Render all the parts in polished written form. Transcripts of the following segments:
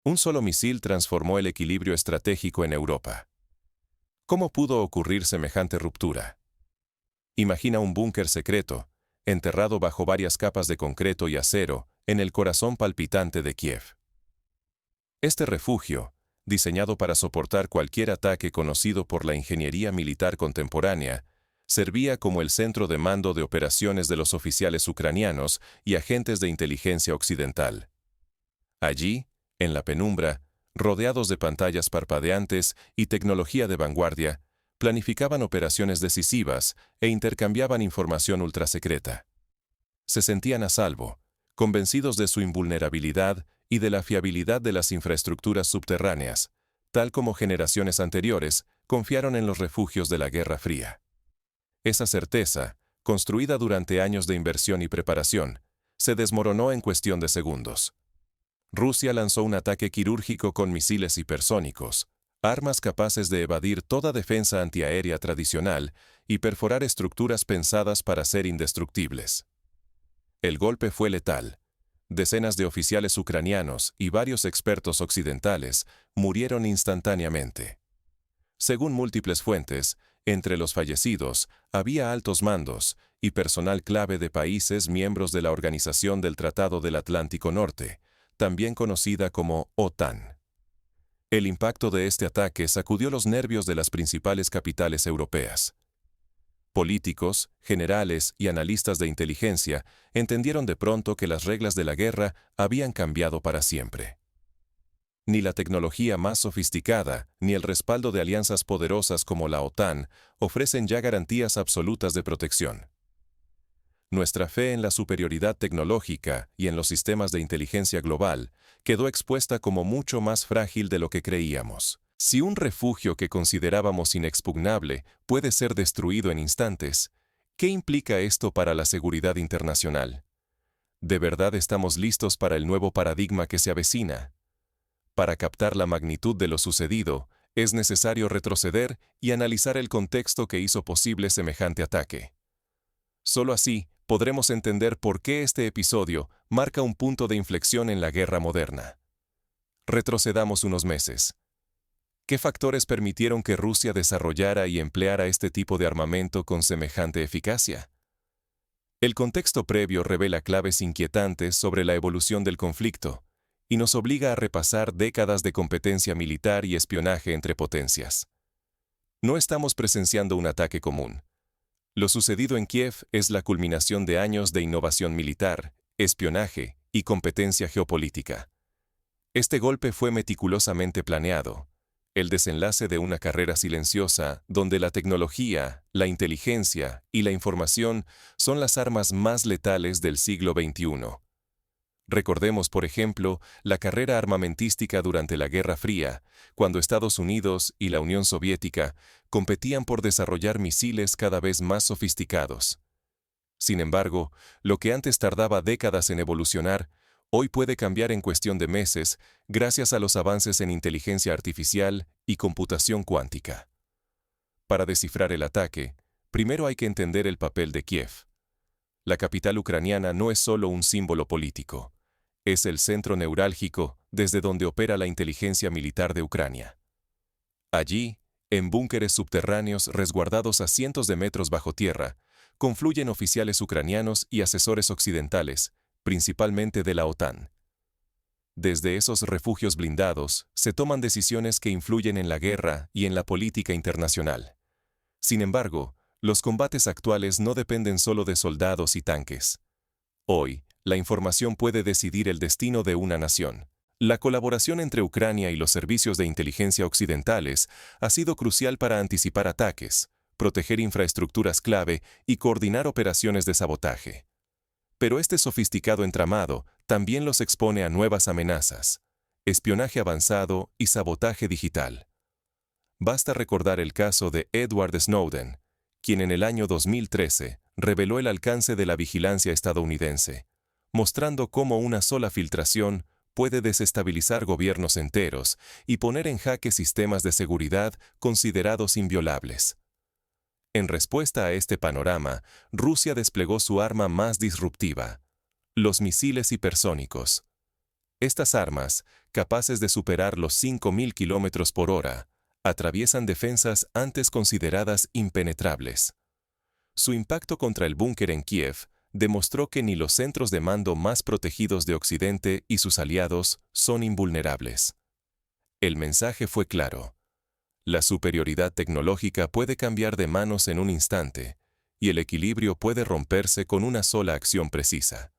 Un solo misil transformó el equilibrio estratégico en Europa. ¿Cómo pudo ocurrir semejante ruptura? Imagina un búnker secreto, enterrado bajo varias capas de concreto y acero, en el corazón palpitante de Kiev. Este refugio, diseñado para soportar cualquier ataque conocido por la ingeniería militar contemporánea, servía como el centro de mando de operaciones de los oficiales ucranianos y agentes de inteligencia occidental. Allí, en la penumbra, rodeados de pantallas parpadeantes y tecnología de vanguardia, planificaban operaciones decisivas e intercambiaban información ultrasecreta. Se sentían a salvo, convencidos de su invulnerabilidad y de la fiabilidad de las infraestructuras subterráneas, tal como generaciones anteriores confiaron en los refugios de la Guerra Fría. Esa certeza, construida durante años de inversión y preparación, se desmoronó en cuestión de segundos. Rusia lanzó un ataque quirúrgico con misiles hipersónicos, armas capaces de evadir toda defensa antiaérea tradicional y perforar estructuras pensadas para ser indestructibles. El golpe fue letal. Decenas de oficiales ucranianos y varios expertos occidentales murieron instantáneamente. Según múltiples fuentes, entre los fallecidos había altos mandos y personal clave de países miembros de la Organización del Tratado del Atlántico Norte, también conocida como OTAN. El impacto de este ataque sacudió los nervios de las principales capitales europeas. Políticos, generales y analistas de inteligencia entendieron de pronto que las reglas de la guerra habían cambiado para siempre. Ni la tecnología más sofisticada, ni el respaldo de alianzas poderosas como la OTAN ofrecen ya garantías absolutas de protección. Nuestra fe en la superioridad tecnológica y en los sistemas de inteligencia global quedó expuesta como mucho más frágil de lo que creíamos. Si un refugio que considerábamos inexpugnable puede ser destruido en instantes, ¿qué implica esto para la seguridad internacional? ¿De verdad estamos listos para el nuevo paradigma que se avecina? Para captar la magnitud de lo sucedido, es necesario retroceder y analizar el contexto que hizo posible semejante ataque. Solo así podremos entender por qué este episodio marca un punto de inflexión en la guerra moderna. Retrocedamos unos meses. ¿Qué factores permitieron que Rusia desarrollara y empleara este tipo de armamento con semejante eficacia? El contexto previo revela claves inquietantes sobre la evolución del conflicto y nos obliga a repasar décadas de competencia militar y espionaje entre potencias. No estamos presenciando un ataque común. Lo sucedido en Kiev es la culminación de años de innovación militar, espionaje y competencia geopolítica. Este golpe fue meticulosamente planeado, el desenlace de una carrera silenciosa donde la tecnología, la inteligencia y la información son las armas más letales del siglo XXI. Recordemos, por ejemplo, la carrera armamentística durante la Guerra Fría, cuando Estados Unidos y la Unión Soviética competían por desarrollar misiles cada vez más sofisticados. Sin embargo, lo que antes tardaba décadas en evolucionar, hoy puede cambiar en cuestión de meses gracias a los avances en inteligencia artificial y computación cuántica. Para descifrar el ataque, primero hay que entender el papel de Kiev. La capital ucraniana no es solo un símbolo político. Es el centro neurálgico desde donde opera la inteligencia militar de Ucrania. Allí, en búnkeres subterráneos resguardados a cientos de metros bajo tierra, confluyen oficiales ucranianos y asesores occidentales, principalmente de la OTAN. Desde esos refugios blindados, se toman decisiones que influyen en la guerra y en la política internacional. Sin embargo, los combates actuales no dependen solo de soldados y tanques. Hoy, la información puede decidir el destino de una nación. La colaboración entre Ucrania y los servicios de inteligencia occidentales ha sido crucial para anticipar ataques, proteger infraestructuras clave y coordinar operaciones de sabotaje. Pero este sofisticado entramado también los expone a nuevas amenazas: espionaje avanzado y sabotaje digital. Basta recordar el caso de Edward Snowden, quien en el año 2013 reveló el alcance de la vigilancia estadounidense, mostrando cómo una sola filtración puede desestabilizar gobiernos enteros y poner en jaque sistemas de seguridad considerados inviolables. En respuesta a este panorama, Rusia desplegó su arma más disruptiva: los misiles hipersónicos. Estas armas, capaces de superar los 5.000 kilómetros por hora, atraviesan defensas antes consideradas impenetrables. Su impacto contra el búnker en Kiev demostró que ni los centros de mando más protegidos de Occidente y sus aliados son invulnerables. El mensaje fue claro. La superioridad tecnológica puede cambiar de manos en un instante, y el equilibrio puede romperse con una sola acción precisa.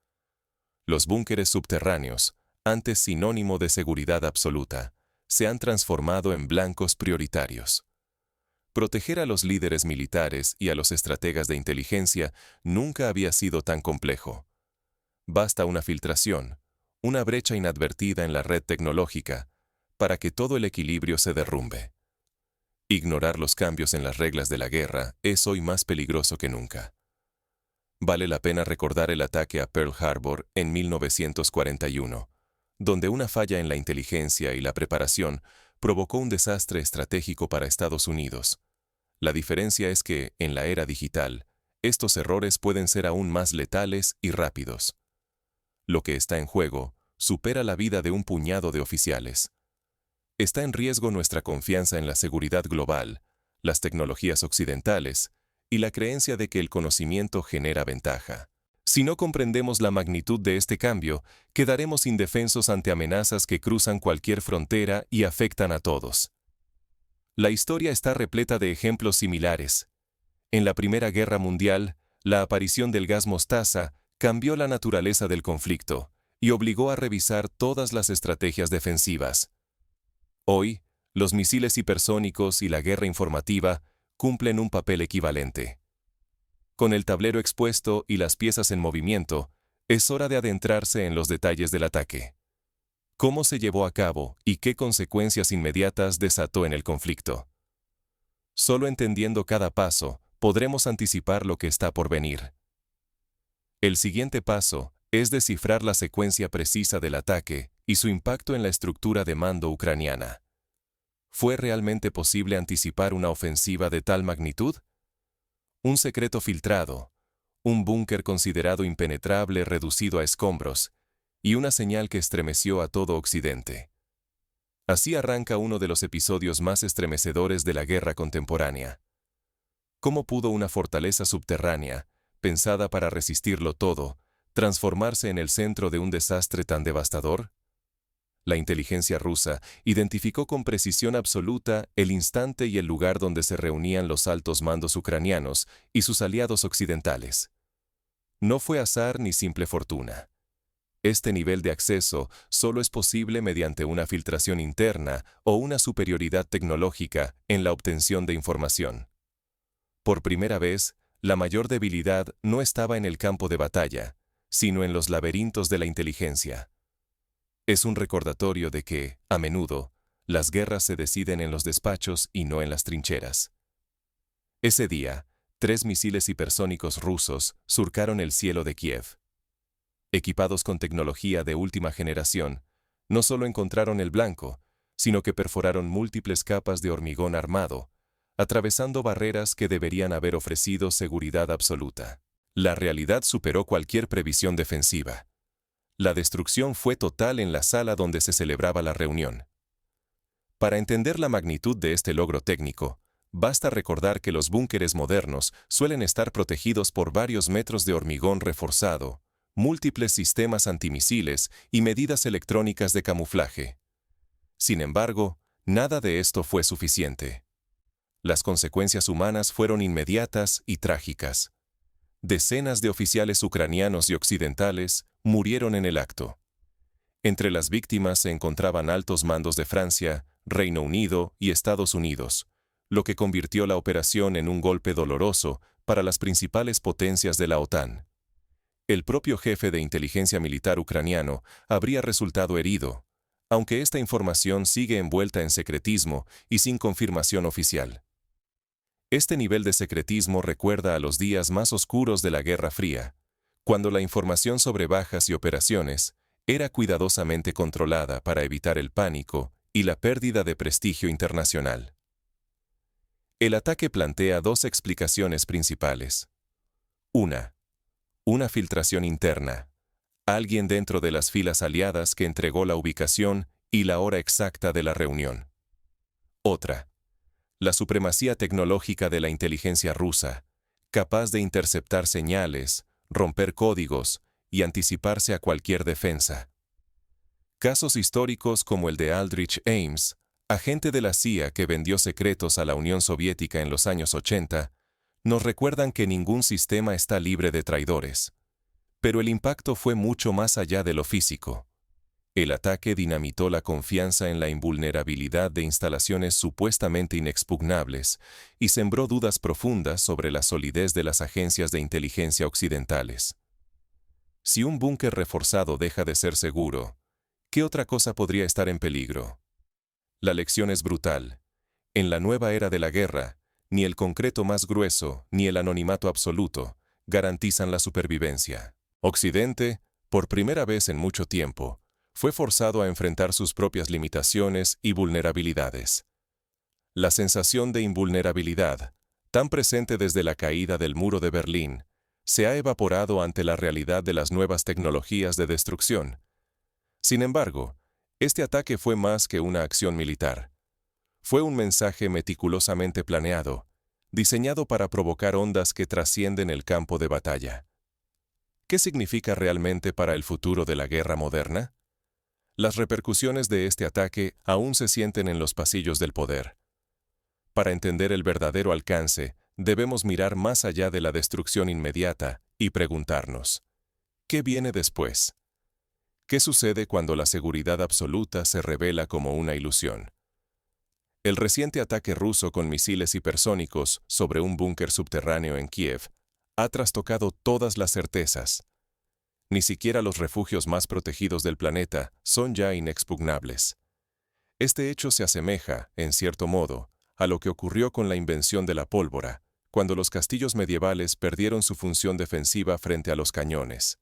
Los búnkeres subterráneos, antes sinónimo de seguridad absoluta, se han transformado en blancos prioritarios. Proteger a los líderes militares y a los estrategas de inteligencia nunca había sido tan complejo. Basta una filtración, una brecha inadvertida en la red tecnológica, para que todo el equilibrio se derrumbe. Ignorar los cambios en las reglas de la guerra es hoy más peligroso que nunca. Vale la pena recordar el ataque a Pearl Harbor en 1941, donde una falla en la inteligencia y la preparación provocó un desastre estratégico para Estados Unidos. La diferencia es que, en la era digital, estos errores pueden ser aún más letales y rápidos. Lo que está en juego supera la vida de un puñado de oficiales. Está en riesgo nuestra confianza en la seguridad global, las tecnologías occidentales y la creencia de que el conocimiento genera ventaja. Si no comprendemos la magnitud de este cambio, quedaremos indefensos ante amenazas que cruzan cualquier frontera y afectan a todos. La historia está repleta de ejemplos similares. En la Primera Guerra Mundial, la aparición del gas mostaza cambió la naturaleza del conflicto y obligó a revisar todas las estrategias defensivas. Hoy, los misiles hipersónicos y la guerra informativa cumplen un papel equivalente. Con el tablero expuesto y las piezas en movimiento, es hora de adentrarse en los detalles del ataque. ¿Cómo se llevó a cabo y qué consecuencias inmediatas desató en el conflicto? Solo entendiendo cada paso, podremos anticipar lo que está por venir. El siguiente paso es descifrar la secuencia precisa del ataque y su impacto en la estructura de mando ucraniana. ¿Fue realmente posible anticipar una ofensiva de tal magnitud? Un secreto filtrado, un búnker considerado impenetrable reducido a escombros, y una señal que estremeció a todo Occidente. Así arranca uno de los episodios más estremecedores de la guerra contemporánea. ¿Cómo pudo una fortaleza subterránea, pensada para resistirlo todo, transformarse en el centro de un desastre tan devastador? La inteligencia rusa identificó con precisión absoluta el instante y el lugar donde se reunían los altos mandos ucranianos y sus aliados occidentales. No fue azar ni simple fortuna. Este nivel de acceso solo es posible mediante una filtración interna o una superioridad tecnológica en la obtención de información. Por primera vez, la mayor debilidad no estaba en el campo de batalla, sino en los laberintos de la inteligencia. Es un recordatorio de que, a menudo, las guerras se deciden en los despachos y no en las trincheras. Ese día, 3 misiles hipersónicos rusos surcaron el cielo de Kiev. Equipados con tecnología de última generación, no solo encontraron el blanco, sino que perforaron múltiples capas de hormigón armado, atravesando barreras que deberían haber ofrecido seguridad absoluta. La realidad superó cualquier previsión defensiva. La destrucción fue total en la sala donde se celebraba la reunión. Para entender la magnitud de este logro técnico, basta recordar que los búnkeres modernos suelen estar protegidos por varios metros de hormigón reforzado, múltiples sistemas antimisiles y medidas electrónicas de camuflaje. Sin embargo, nada de esto fue suficiente. Las consecuencias humanas fueron inmediatas y trágicas. Decenas de oficiales ucranianos y occidentales murieron en el acto. Entre las víctimas se encontraban altos mandos de Francia, Reino Unido y Estados Unidos, lo que convirtió la operación en un golpe doloroso para las principales potencias de la OTAN. El propio jefe de inteligencia militar ucraniano habría resultado herido, aunque esta información sigue envuelta en secretismo y sin confirmación oficial. Este nivel de secretismo recuerda a los días más oscuros de la Guerra Fría, cuando la información sobre bajas y operaciones era cuidadosamente controlada para evitar el pánico y la pérdida de prestigio internacional. El ataque plantea 2 explicaciones principales. Una filtración interna. Alguien dentro de las filas aliadas que entregó la ubicación y la hora exacta de la reunión. Otra, la supremacía tecnológica de la inteligencia rusa, capaz de interceptar señales, romper códigos y anticiparse a cualquier defensa. Casos históricos como el de Aldrich Ames, agente de la CIA que vendió secretos a la Unión Soviética en los años 80, nos recuerdan que ningún sistema está libre de traidores. Pero el impacto fue mucho más allá de lo físico. El ataque dinamitó la confianza en la invulnerabilidad de instalaciones supuestamente inexpugnables y sembró dudas profundas sobre la solidez de las agencias de inteligencia occidentales. Si un búnker reforzado deja de ser seguro, ¿qué otra cosa podría estar en peligro? La lección es brutal. En la nueva era de la guerra, ni el concreto más grueso ni el anonimato absoluto garantizan la supervivencia. Occidente, por primera vez en mucho tiempo, fue forzado a enfrentar sus propias limitaciones y vulnerabilidades. La sensación de invulnerabilidad, tan presente desde la caída del muro de Berlín, se ha evaporado ante la realidad de las nuevas tecnologías de destrucción. Sin embargo, este ataque fue más que una acción militar. Fue un mensaje meticulosamente planeado, diseñado para provocar ondas que trascienden el campo de batalla. ¿Qué significa realmente para el futuro de la guerra moderna? Las repercusiones de este ataque aún se sienten en los pasillos del poder. Para entender el verdadero alcance, debemos mirar más allá de la destrucción inmediata y preguntarnos, ¿qué viene después? ¿Qué sucede cuando la seguridad absoluta se revela como una ilusión? El reciente ataque ruso con misiles hipersónicos sobre un búnker subterráneo en Kiev ha trastocado todas las certezas. Ni siquiera los refugios más protegidos del planeta son ya inexpugnables. Este hecho se asemeja, en cierto modo, a lo que ocurrió con la invención de la pólvora, cuando los castillos medievales perdieron su función defensiva frente a los cañones.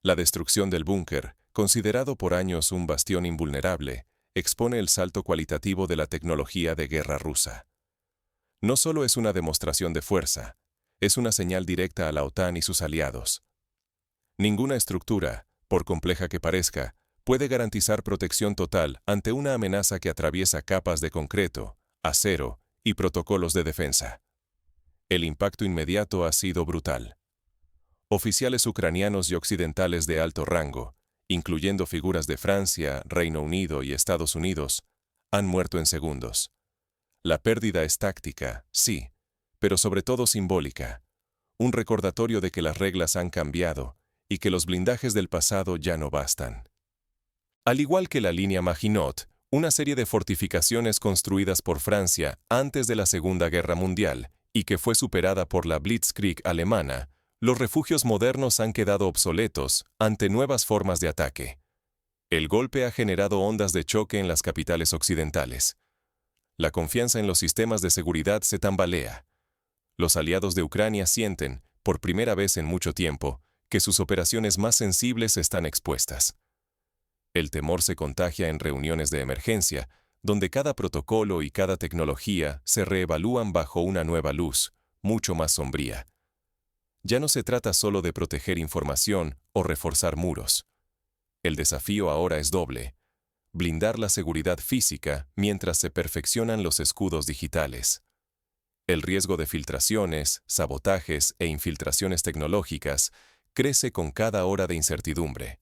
La destrucción del búnker, considerado por años un bastión invulnerable, expone el salto cualitativo de la tecnología de guerra rusa. No solo es una demostración de fuerza, es una señal directa a la OTAN y sus aliados. Ninguna estructura, por compleja que parezca, puede garantizar protección total ante una amenaza que atraviesa capas de concreto, acero y protocolos de defensa. El impacto inmediato ha sido brutal. Oficiales ucranianos y occidentales de alto rango, incluyendo figuras de Francia, Reino Unido y Estados Unidos, han muerto en segundos. La pérdida es táctica, sí, pero sobre todo simbólica. Un recordatorio de que las reglas han cambiado y que los blindajes del pasado ya no bastan. Al igual que la línea Maginot, una serie de fortificaciones construidas por Francia antes de la Segunda Guerra Mundial y que fue superada por la Blitzkrieg alemana, los refugios modernos han quedado obsoletos ante nuevas formas de ataque. El golpe ha generado ondas de choque en las capitales occidentales. La confianza en los sistemas de seguridad se tambalea. Los aliados de Ucrania sienten, por primera vez en mucho tiempo, que sus operaciones más sensibles están expuestas. El temor se contagia en reuniones de emergencia, donde cada protocolo y cada tecnología se reevalúan bajo una nueva luz, mucho más sombría. Ya no se trata solo de proteger información o reforzar muros. El desafío ahora es doble: blindar la seguridad física mientras se perfeccionan los escudos digitales. El riesgo de filtraciones, sabotajes e infiltraciones tecnológicas crece con cada hora de incertidumbre.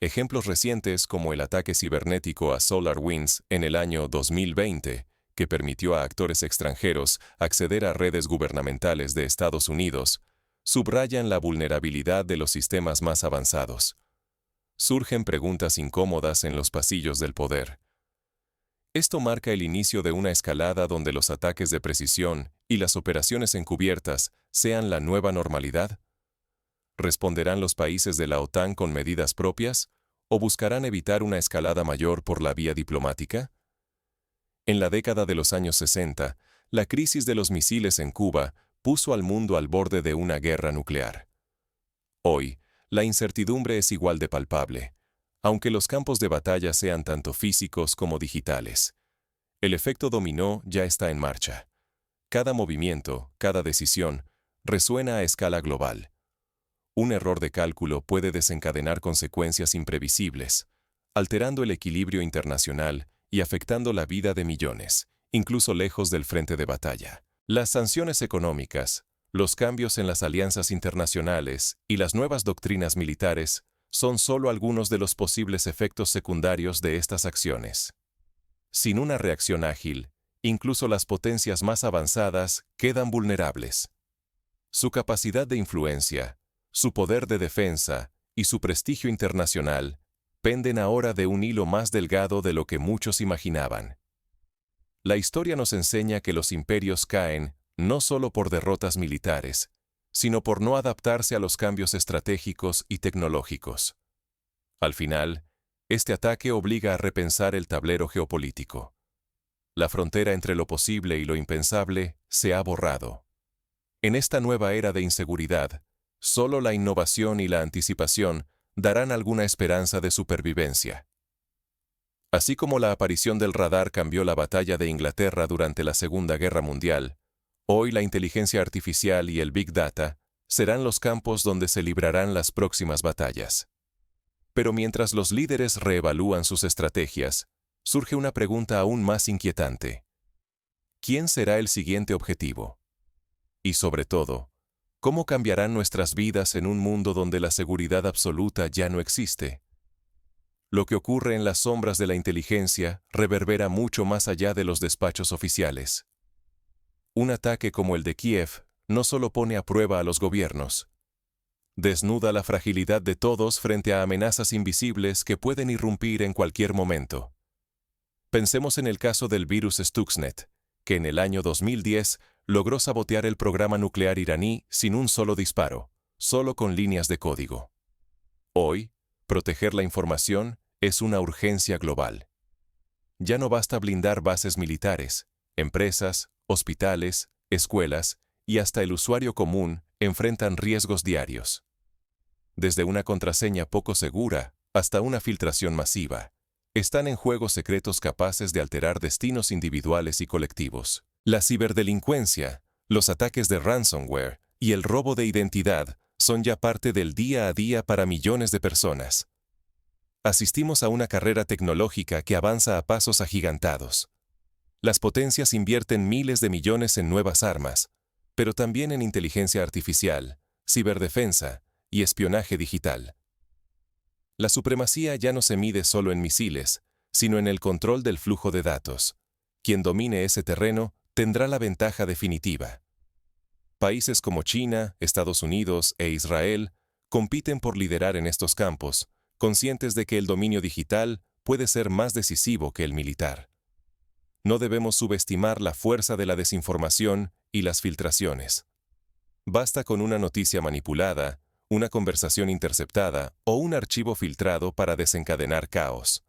Ejemplos recientes como el ataque cibernético a SolarWinds en el año 2020, que permitió a actores extranjeros acceder a redes gubernamentales de Estados Unidos, subrayan la vulnerabilidad de los sistemas más avanzados. Surgen preguntas incómodas en los pasillos del poder. ¿Esto marca el inicio de una escalada donde los ataques de precisión y las operaciones encubiertas sean la nueva normalidad? ¿Responderán los países de la OTAN con medidas propias o buscarán evitar una escalada mayor por la vía diplomática? En la década de los años 60, la crisis de los misiles en Cuba puso al mundo al borde de una guerra nuclear. Hoy, la incertidumbre es igual de palpable, aunque los campos de batalla sean tanto físicos como digitales. El efecto dominó ya está en marcha. Cada movimiento, cada decisión, resuena a escala global. Un error de cálculo puede desencadenar consecuencias imprevisibles, alterando el equilibrio internacional y afectando la vida de millones, incluso lejos del frente de batalla. Las sanciones económicas, los cambios en las alianzas internacionales y las nuevas doctrinas militares son solo algunos de los posibles efectos secundarios de estas acciones. Sin una reacción ágil, incluso las potencias más avanzadas quedan vulnerables. Su capacidad de influencia, su poder de defensa y su prestigio internacional penden ahora de un hilo más delgado de lo que muchos imaginaban. La historia nos enseña que los imperios caen no solo por derrotas militares, sino por no adaptarse a los cambios estratégicos y tecnológicos. Al final, este ataque obliga a repensar el tablero geopolítico. La frontera entre lo posible y lo impensable se ha borrado. En esta nueva era de inseguridad, solo la innovación y la anticipación darán alguna esperanza de supervivencia. Así como la aparición del radar cambió la batalla de Inglaterra durante la Segunda Guerra Mundial, hoy la inteligencia artificial y el Big Data serán los campos donde se librarán las próximas batallas. Pero mientras los líderes reevalúan sus estrategias, surge una pregunta aún más inquietante. ¿Quién será el siguiente objetivo? Y sobre todo, ¿cómo cambiarán nuestras vidas en un mundo donde la seguridad absoluta ya no existe? Lo que ocurre en las sombras de la inteligencia reverbera mucho más allá de los despachos oficiales. Un ataque como el de Kiev no solo pone a prueba a los gobiernos, desnuda la fragilidad de todos frente a amenazas invisibles que pueden irrumpir en cualquier momento. Pensemos en el caso del virus Stuxnet, que en el año 2010 logró sabotear el programa nuclear iraní sin un solo disparo, solo con líneas de código. Hoy, proteger la información es una urgencia global. Ya no basta blindar bases militares, empresas, hospitales, escuelas y hasta el usuario común enfrentan riesgos diarios. Desde una contraseña poco segura hasta una filtración masiva, están en juego secretos capaces de alterar destinos individuales y colectivos. La ciberdelincuencia, los ataques de ransomware y el robo de identidad son ya parte del día a día para millones de personas. Asistimos a una carrera tecnológica que avanza a pasos agigantados. Las potencias invierten miles de millones en nuevas armas, pero también en inteligencia artificial, ciberdefensa y espionaje digital. La supremacía ya no se mide solo en misiles, sino en el control del flujo de datos. Quien domine ese terreno tendrá la ventaja definitiva. Países como China, Estados Unidos e Israel compiten por liderar en estos campos, conscientes de que el dominio digital puede ser más decisivo que el militar. No debemos subestimar la fuerza de la desinformación y las filtraciones. Basta con una noticia manipulada, una conversación interceptada o un archivo filtrado para desencadenar caos,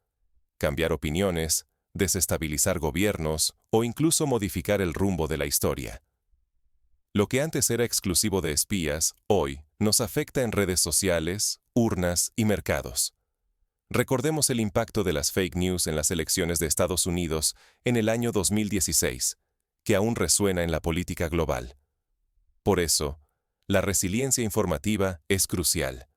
cambiar opiniones, desestabilizar gobiernos o incluso modificar el rumbo de la historia. Lo que antes era exclusivo de espías, hoy nos afecta en redes sociales, urnas y mercados. Recordemos el impacto de las fake news en las elecciones de Estados Unidos en el año 2016, que aún resuena en la política global. Por eso, la resiliencia informativa es crucial.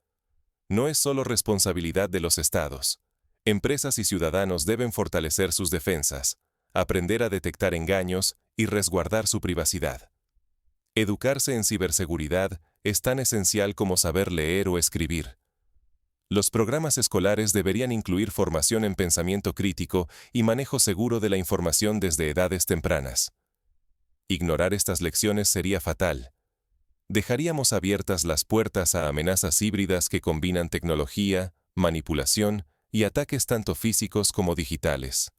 No es solo responsabilidad de los estados. Empresas y ciudadanos deben fortalecer sus defensas, aprender a detectar engaños y resguardar su privacidad. Educarse en ciberseguridad es tan esencial como saber leer o escribir. Los programas escolares deberían incluir formación en pensamiento crítico y manejo seguro de la información desde edades tempranas. Ignorar estas lecciones sería fatal. Dejaríamos abiertas las puertas a amenazas híbridas que combinan tecnología, manipulación y ataques tanto físicos como digitales.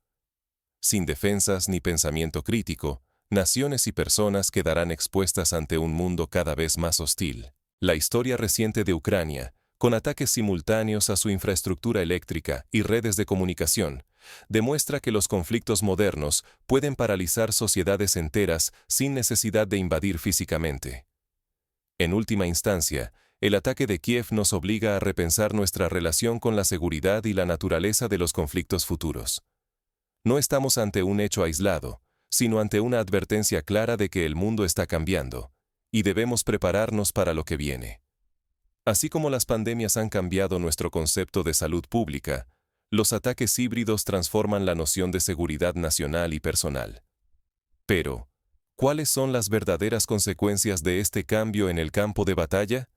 Sin defensas ni pensamiento crítico, naciones y personas quedarán expuestas ante un mundo cada vez más hostil. La historia reciente de Ucrania, con ataques simultáneos a su infraestructura eléctrica y redes de comunicación, demuestra que los conflictos modernos pueden paralizar sociedades enteras sin necesidad de invadir físicamente. En última instancia, el ataque de Kiev nos obliga a repensar nuestra relación con la seguridad y la naturaleza de los conflictos futuros. No estamos ante un hecho aislado, sino ante una advertencia clara de que el mundo está cambiando, y debemos prepararnos para lo que viene. Así como las pandemias han cambiado nuestro concepto de salud pública, Los ataques híbridos transforman la noción de seguridad nacional y personal. Pero, ¿cuáles son las verdaderas consecuencias de este cambio en el campo de batalla?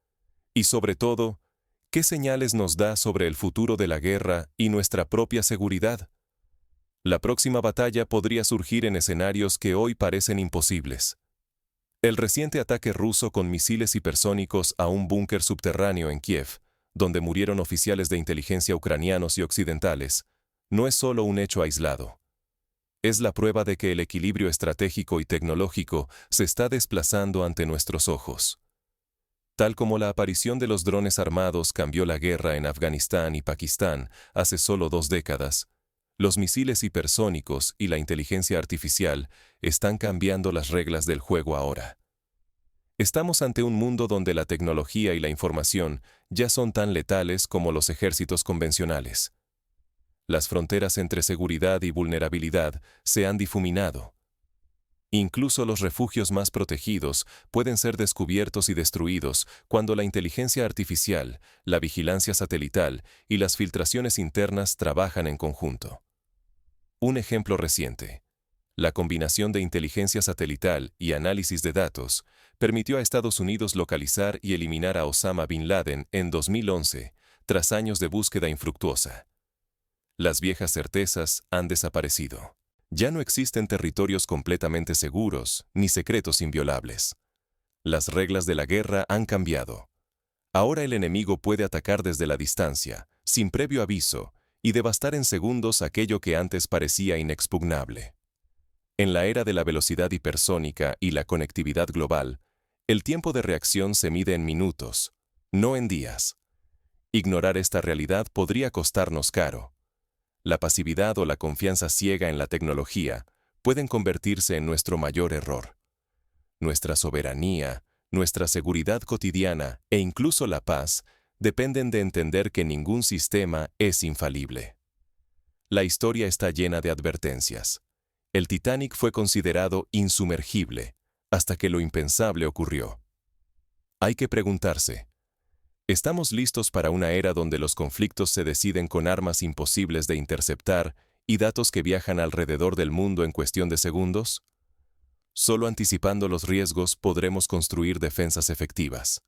Y sobre todo, ¿qué señales nos da sobre el futuro de la guerra y nuestra propia seguridad? La próxima batalla podría surgir en escenarios que hoy parecen imposibles. El reciente ataque ruso con misiles hipersónicos a un búnker subterráneo en Kiev, donde murieron oficiales de inteligencia ucranianos y occidentales, no es solo un hecho aislado. Es la prueba de que el equilibrio estratégico y tecnológico se está desplazando ante nuestros ojos. Tal como la aparición de los drones armados cambió la guerra en Afganistán y Pakistán hace solo 2 décadas, los misiles hipersónicos y la inteligencia artificial están cambiando las reglas del juego ahora. Estamos ante un mundo donde la tecnología y la información ya son tan letales como los ejércitos convencionales. Las fronteras entre seguridad y vulnerabilidad se han difuminado. Incluso los refugios más protegidos pueden ser descubiertos y destruidos cuando la inteligencia artificial, la vigilancia satelital y las filtraciones internas trabajan en conjunto. Un ejemplo reciente. La combinación de inteligencia satelital y análisis de datos permitió a Estados Unidos localizar y eliminar a Osama Bin Laden en 2011, tras años de búsqueda infructuosa. Las viejas certezas han desaparecido. Ya no existen territorios completamente seguros ni secretos inviolables. Las reglas de la guerra han cambiado. Ahora el enemigo puede atacar desde la distancia, sin previo aviso, y devastar en segundos aquello que antes parecía inexpugnable. En la era de la velocidad hipersónica y la conectividad global, el tiempo de reacción se mide en minutos, no en días. Ignorar esta realidad podría costarnos caro. La pasividad o la confianza ciega en la tecnología pueden convertirse en nuestro mayor error. Nuestra soberanía, nuestra seguridad cotidiana e incluso la paz dependen de entender que ningún sistema es infalible. La historia está llena de advertencias. El Titanic fue considerado insumergible hasta que lo impensable ocurrió. Hay que preguntarse, ¿estamos listos para una era donde los conflictos se deciden con armas imposibles de interceptar y datos que viajan alrededor del mundo en cuestión de segundos? Solo anticipando los riesgos podremos construir defensas efectivas.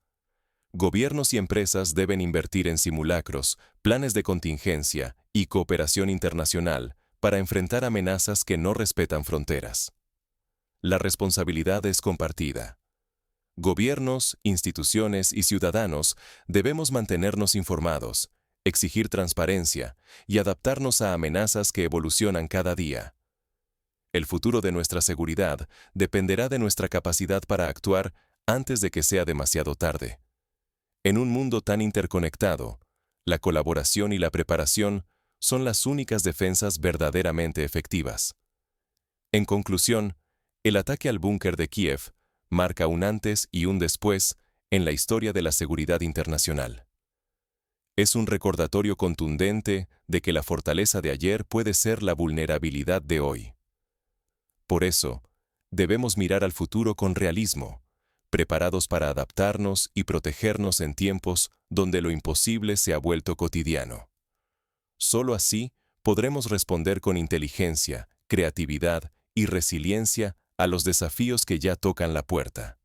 Gobiernos y empresas deben invertir en simulacros, planes de contingencia y cooperación internacional para enfrentar amenazas que no respetan fronteras. La responsabilidad es compartida. Gobiernos, instituciones y ciudadanos debemos mantenernos informados, exigir transparencia y adaptarnos a amenazas que evolucionan cada día. El futuro de nuestra seguridad dependerá de nuestra capacidad para actuar antes de que sea demasiado tarde. En un mundo tan interconectado, la colaboración y la preparación son las únicas defensas verdaderamente efectivas. En conclusión, el ataque al búnker de Kiev marca un antes y un después en la historia de la seguridad internacional. Es un recordatorio contundente de que la fortaleza de ayer puede ser la vulnerabilidad de hoy. Por eso, debemos mirar al futuro con realismo, preparados para adaptarnos y protegernos en tiempos donde lo imposible se ha vuelto cotidiano. Solo así podremos responder con inteligencia, creatividad y resiliencia a los desafíos que ya tocan la puerta.